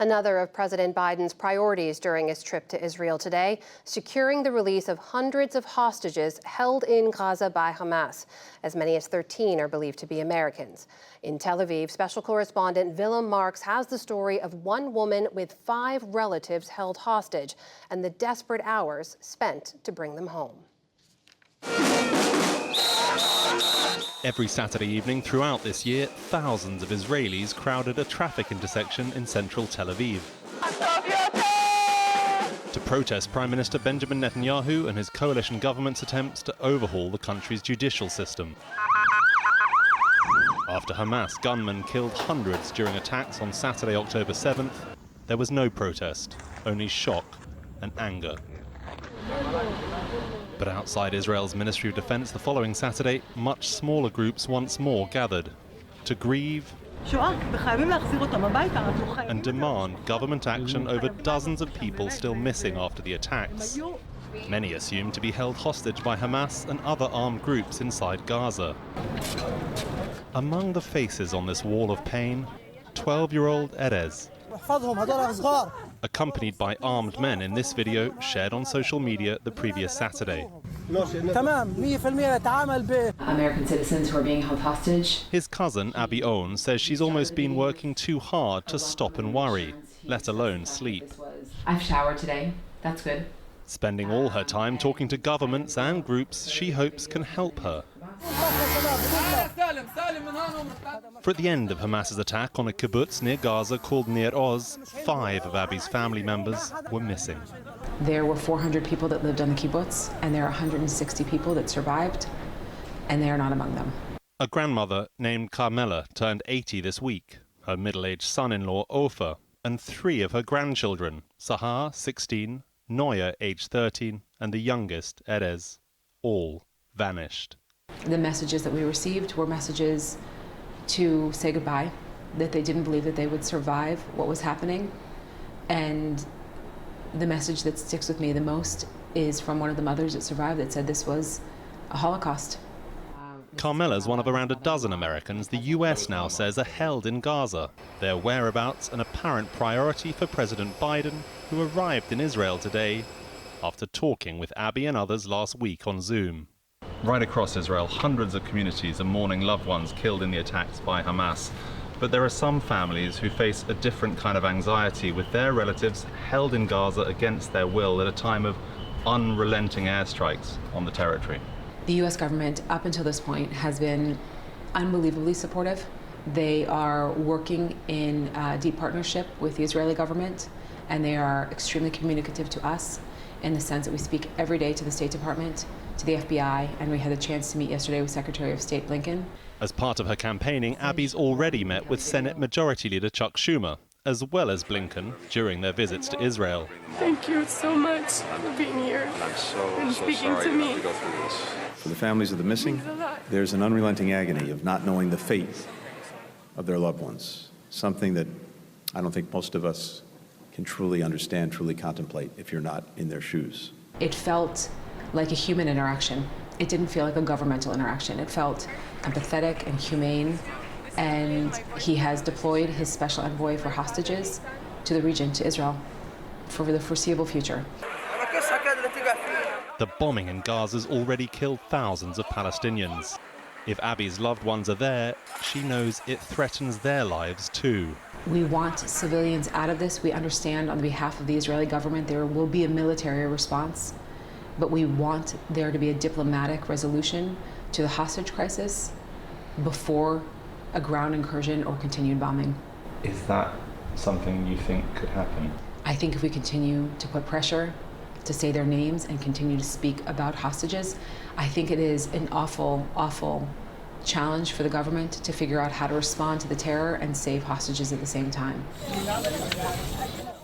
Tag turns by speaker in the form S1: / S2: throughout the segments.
S1: Another of President Biden's priorities during his trip to Israel today, securing the release of hundreds of hostages held in Gaza by Hamas. As many as 13 are believed to be Americans. In Tel Aviv, special correspondent Willem Marks has the story of one woman with 5 relatives held hostage and the desperate hours spent to bring them home.
S2: Every Saturday evening throughout this year, thousands of Israelis crowded a traffic intersection in central Tel Aviv to protest Prime Minister Benjamin Netanyahu and his coalition government's attempts to overhaul the country's judicial system. After Hamas gunmen killed hundreds during attacks on Saturday, October 7th, there was no protest, only shock and anger. But outside Israel's Ministry of Defense the following Saturday, much smaller groups once more gathered to grieve and demand government action over dozens of people still missing after the attacks. Many assumed to be held hostage by Hamas and other armed groups inside Gaza. Among the faces on this wall of pain, 12-year-old Erez, accompanied by armed men in this video shared on social media the previous Saturday.
S3: American citizens who are being held hostage.
S2: His cousin, Abby Owen, says she's almost been working too hard to stop and worry, let alone sleep.
S3: I've showered today. That's good.
S2: Spending all her time talking to governments and groups she hopes can help her. For at the end of Hamas's attack on a kibbutz near Gaza called Nir Oz, 5 of Abby's family members were missing.
S3: There were 400 people that lived on the kibbutz, and there are 160 people that survived, and they are not among them.
S2: A grandmother named Carmela turned 80 this week, her middle-aged son-in-law Ofer, and 3 of her grandchildren, Sahar, 16, Noya, age 13, and the youngest, Erez, all vanished.
S3: The messages that we received were messages to say goodbye, that they didn't believe that they would survive what was happening. And the message that sticks with me the most is from one of the mothers that survived that said this was a Holocaust.
S2: Carmela is one of around a dozen Americans the US now says are held in Gaza. Their whereabouts an apparent priority for President Biden, who arrived in Israel today after talking with Abby and others last week on Zoom. Right across Israel, hundreds of communities are mourning loved ones killed in the attacks by Hamas. But there are some families who face a different kind of anxiety with their relatives held in Gaza against their will at a time of unrelenting airstrikes on the territory.
S3: The U.S. government, up until this point, has been unbelievably supportive. They are working in deep partnership with the Israeli government, and they are extremely communicative to us in the sense that we speak every day to the State Department, to the FBI, and we had the chance to meet yesterday with Secretary of State Blinken.
S2: As part of her campaigning, Abby's already met with Senate Majority Leader Chuck Schumer, as well as Blinken, during their visits to Israel.
S4: Thank you so much for being here and speaking to me.
S5: For the families of the missing, there's an unrelenting agony of not knowing the fate of their loved ones, something that I don't think most of us can truly understand, truly contemplate if you're not in their shoes.
S3: It felt like a human interaction. It didn't feel like a governmental interaction. It felt empathetic and humane, and he has deployed his special envoy for hostages to the region, to Israel, for the foreseeable future.
S2: The bombing in Gaza's already killed thousands of Palestinians. If Abby's loved ones are there, she knows it threatens their lives too.
S3: We want civilians out of this. We understand on behalf of the Israeli government there will be a military response, but we want there to be a diplomatic resolution to the hostage crisis before a ground incursion or continued bombing.
S2: Is that something you think could happen?
S3: I think if we continue to put pressure, to say their names and continue to speak about hostages, I think it is an awful, awful challenge for the government to figure out how to respond to the terror and save hostages at the same time.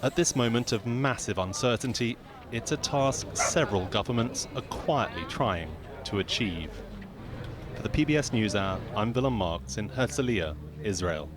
S2: At this moment of massive uncertainty, it's a task several governments are quietly trying to achieve. For the PBS NewsHour, I'm Willem Marks in Herzliya, Israel.